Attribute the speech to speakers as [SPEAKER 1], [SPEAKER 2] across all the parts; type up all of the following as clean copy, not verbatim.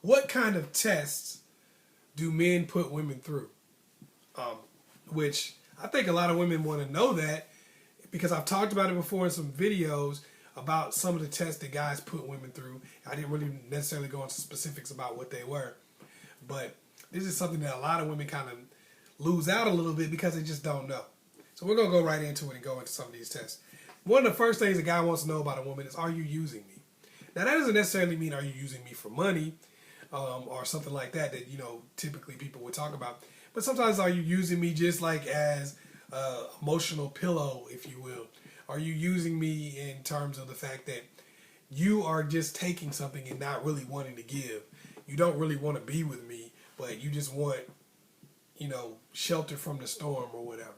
[SPEAKER 1] what kind of tests do men put women through? Which I think a lot of women want to know that because I've talked about it before in some videos about some of the tests that guys put women through. I didn't really necessarily go into specifics about what they were, but this is something that a lot of women kind of lose out a little bit because they just don't know. So we're going to go right into it and go into some of these tests. One of the first things a guy wants to know about a woman is, are you using me? Now, that doesn't necessarily mean are you using me for money or something like that that, typically people would talk about. But sometimes are you using me just like as an emotional pillow, if you will? Are you using me in terms of the fact that you are just taking something and not really wanting to give? You don't really want to be with me, but you just want, shelter from the storm or whatever.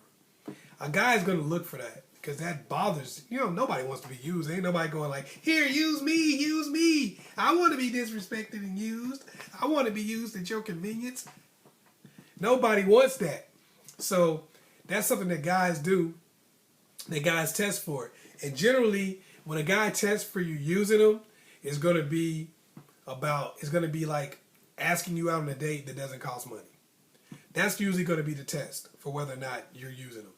[SPEAKER 1] A guy's going to look for that because that bothers, nobody wants to be used. Ain't nobody going like, here, use me, use me. I want to be disrespected and used. I want to be used at your convenience. Nobody wants that. So that's something that guys do. That guys test for it. And generally, when a guy tests for you using them, it's going to be like asking you out on a date that doesn't cost money. That's usually going to be the test for whether or not you're using them.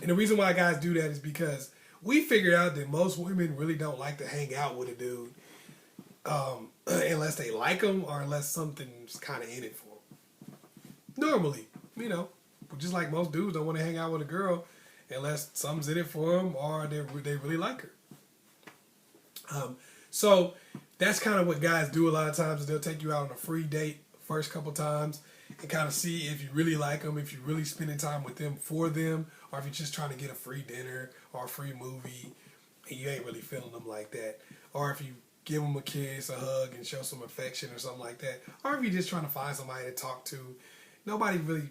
[SPEAKER 1] And the reason why guys do that is because we figured out that most women really don't like to hang out with a dude unless they like him or unless something's kind of in it for them. Normally, just like most dudes don't want to hang out with a girl unless something's in it for them or they really like her. So that's kind of what guys do a lot of times. Is they'll take you out on a free date first couple times and kind of see if you really like them, if you're really spending time with them for them, or if you're just trying to get a free dinner or a free movie and you ain't really feeling them like that. Or if you give them a kiss, a hug, and show some affection or something like that. Or if you're just trying to find somebody to talk to. Nobody really,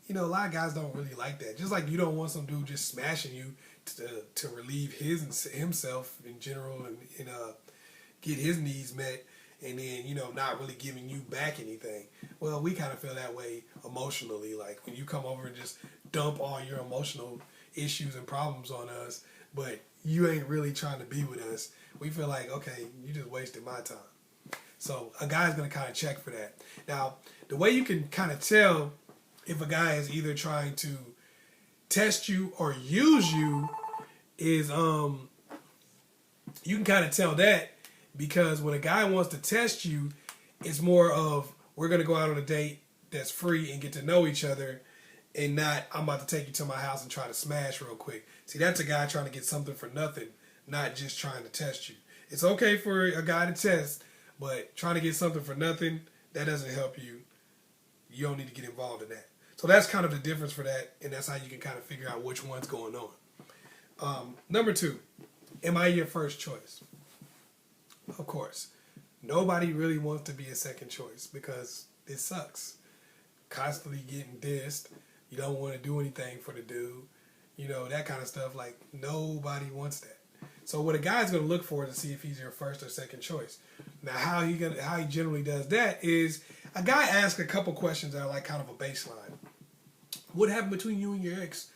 [SPEAKER 1] a lot of guys don't really like that. Just like you don't want some dude just smashing you to relieve himself in general and get his needs met. And then, not really giving you back anything. Well, we kind of feel that way emotionally. Like when you come over and just dump all your emotional issues and problems on us, but you ain't really trying to be with us. We feel like, okay, you just wasted my time. So a guy's going to kind of check for that. Now, the way you can kind of tell if a guy is either trying to test you or use you is you can kind of tell that. Because when a guy wants to test you, it's more of we're going to go out on a date that's free and get to know each other and not I'm about to take you to my house and try to smash real quick. See, that's a guy trying to get something for nothing, not just trying to test you. It's okay for a guy to test, but trying to get something for nothing, that doesn't help you. You don't need to get involved in that. So that's kind of the difference for that, and that's how you can kind of figure out which one's going on. Number 2, am I your first choice? Of course. Nobody really wants to be a second choice because it sucks. Constantly getting dissed. You don't want to do anything for the dude. That kind of stuff. Like, nobody wants that. So what a guy's going to look for is to see if he's your first or second choice. Now, how he generally does that is a guy asks a couple questions that are like kind of a baseline. What happened between you and your ex?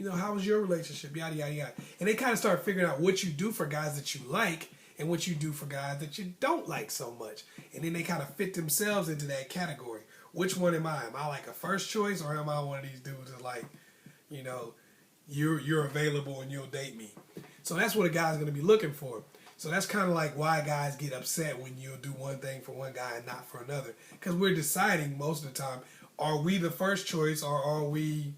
[SPEAKER 1] How was your relationship? Yada, yada, yada. And they kind of start figuring out what you do for guys that you like and what you do for guys that you don't like so much. And then they kind of fit themselves into that category. Which one am I? Am I like a first choice or am I one of these dudes that like, you're available and you'll date me? So that's what a guy's going to be looking for. So that's kind of like why guys get upset when you'll do one thing for one guy and not for another. Because we're deciding most of the time, are we the first choice or are we,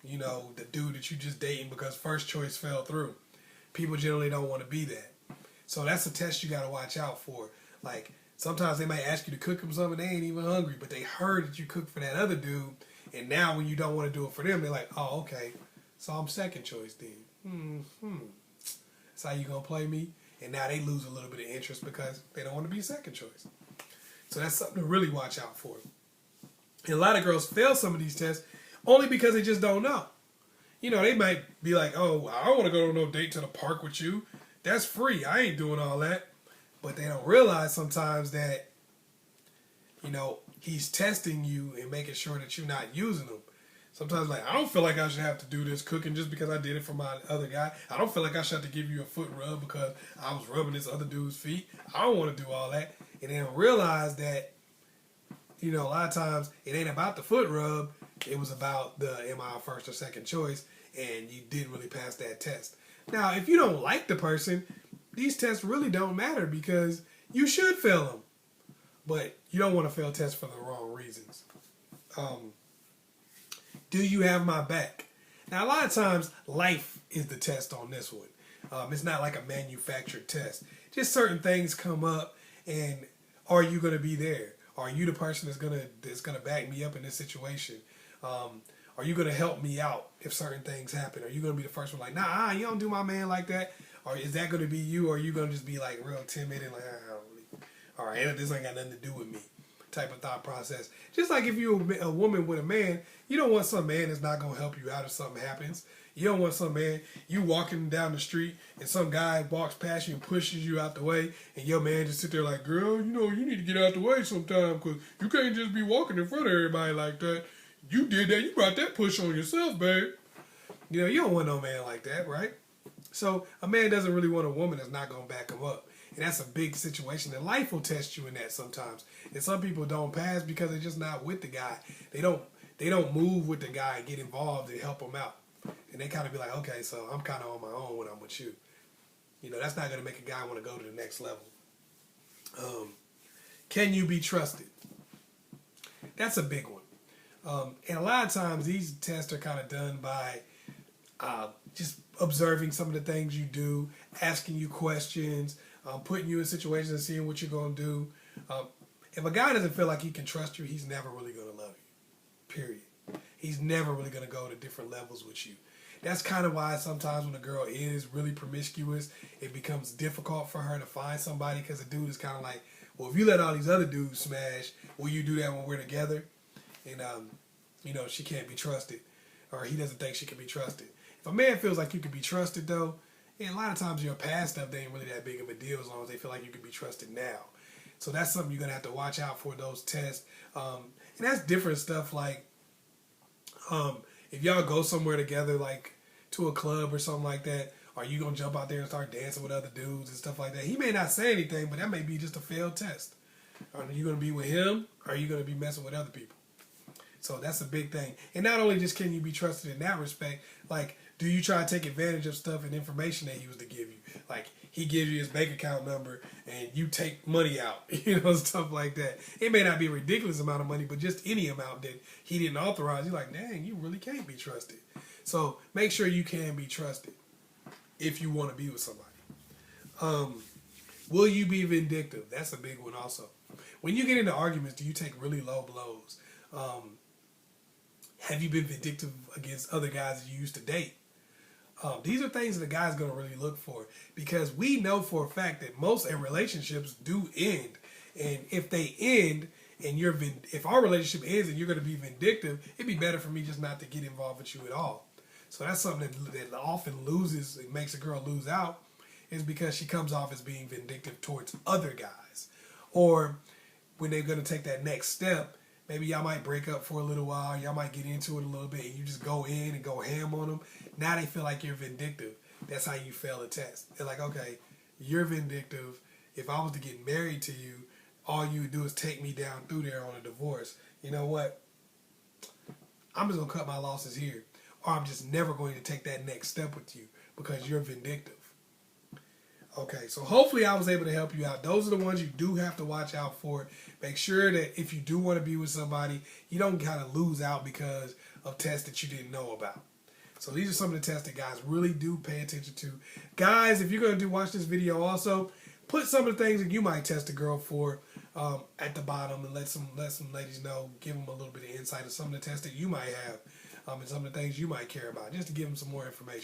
[SPEAKER 1] the dude that you just dating because first choice fell through? People generally don't want to be that. So that's a test you got to watch out for. Like, sometimes they might ask you to cook them something, they ain't even hungry, but they heard that you cooked for that other dude, and now when you don't want to do it for them, they're like, oh, okay, so I'm second choice then. That's how you going to play me? And now they lose a little bit of interest because they don't want to be second choice. So that's something to really watch out for. And a lot of girls fail some of these tests only because they just don't know. They might be like, oh, I don't want to go on no date to the park with you. That's free. I ain't doing all that. But they don't realize sometimes that, he's testing you and making sure that you're not using them. Sometimes, like, I don't feel like I should have to do this cooking just because I did it for my other guy. I don't feel like I should have to give you a foot rub because I was rubbing this other dude's feet. I don't want to do all that. And they don't realize that, a lot of times it ain't about the foot rub. It was about am I a first or second choice? And you didn't really pass that test. Now, if you don't like the person, these tests really don't matter because you should fail them. But you don't want to fail tests for the wrong reasons. Do you have my back? Now, a lot of times, life is the test on this one. It's not like a manufactured test. Just certain things come up, and are you going to be there? Are you the person that's gonna back me up in this situation? Are you going to help me out if certain things happen? Are you going to be the first one like, nah, you don't do my man like that? Or is that going to be you? Or are you going to just be like real timid and like, all right, this ain't got nothing to do with me type of thought process. Just like if you're a woman with a man, you don't want some man that's not going to help you out if something happens. You don't want some man, you walking down the street and some guy walks past you and pushes you out the way and your man just sit there like, girl, you need to get out the way sometime because you can't just be walking in front of everybody like that. You did that. You brought that push on yourself, babe. You don't want no man like that, right? So a man doesn't really want a woman that's not going to back him up. And that's a big situation. And life will test you in that sometimes. And some people don't pass because they're just not with the guy. They don't move with the guy and get involved and help him out. And they kind of be like, okay, so I'm kind of on my own when I'm with you. That's not going to make a guy want to go to the next level. Can you be trusted? That's a big one. And a lot of times these tests are kind of done by just observing some of the things you do, asking you questions, putting you in situations and seeing what you're going to do. If a guy doesn't feel like he can trust you, he's never really going to love you, period. He's never really going to go to different levels with you. That's kind of why sometimes when a girl is really promiscuous, it becomes difficult for her to find somebody because the dude is kind of like, well, if you let all these other dudes smash, will you do that when we're together? And, she can't be trusted, or he doesn't think she can be trusted. If a man feels like you can be trusted, though, and a lot of times your past stuff, they ain't really that big of a deal as long as they feel like you can be trusted now. So that's something you're going to have to watch out for, those tests. And that's different stuff like if y'all go somewhere together, like to a club or something like that, are you going to jump out there and start dancing with other dudes and stuff like that? He may not say anything, but that may be just a failed test. Are you going to be with him, or are you going to be messing with other people? So that's a big thing. And not only just can you be trusted in that respect, like, do you try to take advantage of stuff and information that he was to give you? Like, he gives you his bank account number and you take money out, stuff like that. It may not be a ridiculous amount of money, but just any amount that he didn't authorize. You're like, dang, you really can't be trusted. So make sure you can be trusted if you want to be with somebody. Will you be vindictive? That's a big one also. When you get into arguments, do you take really low blows? Have you been vindictive against other guys that you used to date? These are things that a guy's going to really look for, because we know for a fact that most relationships do end. And if they end and if our relationship ends and you're going to be vindictive, it'd be better for me just not to get involved with you at all. So that's something that often loses, it makes a girl lose out, is because she comes off as being vindictive towards other guys. Or when they're going to take that next step, maybe y'all might break up for a little while, y'all might get into it a little bit, and you just go in and go ham on them. Now they feel like you're vindictive. That's how you fail a test. They're like, okay, you're vindictive. If I was to get married to you, all you would do is take me down through there on a divorce. You know what? I'm just going to cut my losses here. Or I'm just never going to take that next step with you because you're vindictive. Okay, so hopefully I was able to help you out. Those are the ones you do have to watch out for. Make sure that if you do want to be with somebody, you don't kind of lose out because of tests that you didn't know about. So these are some of the tests that guys really do pay attention to. Guys, if you're going to watch this video also, put some of the things that you might test a girl for at the bottom and let some ladies know. Give them a little bit of insight of some of the tests that you might have and some of the things you might care about, just to give them some more information.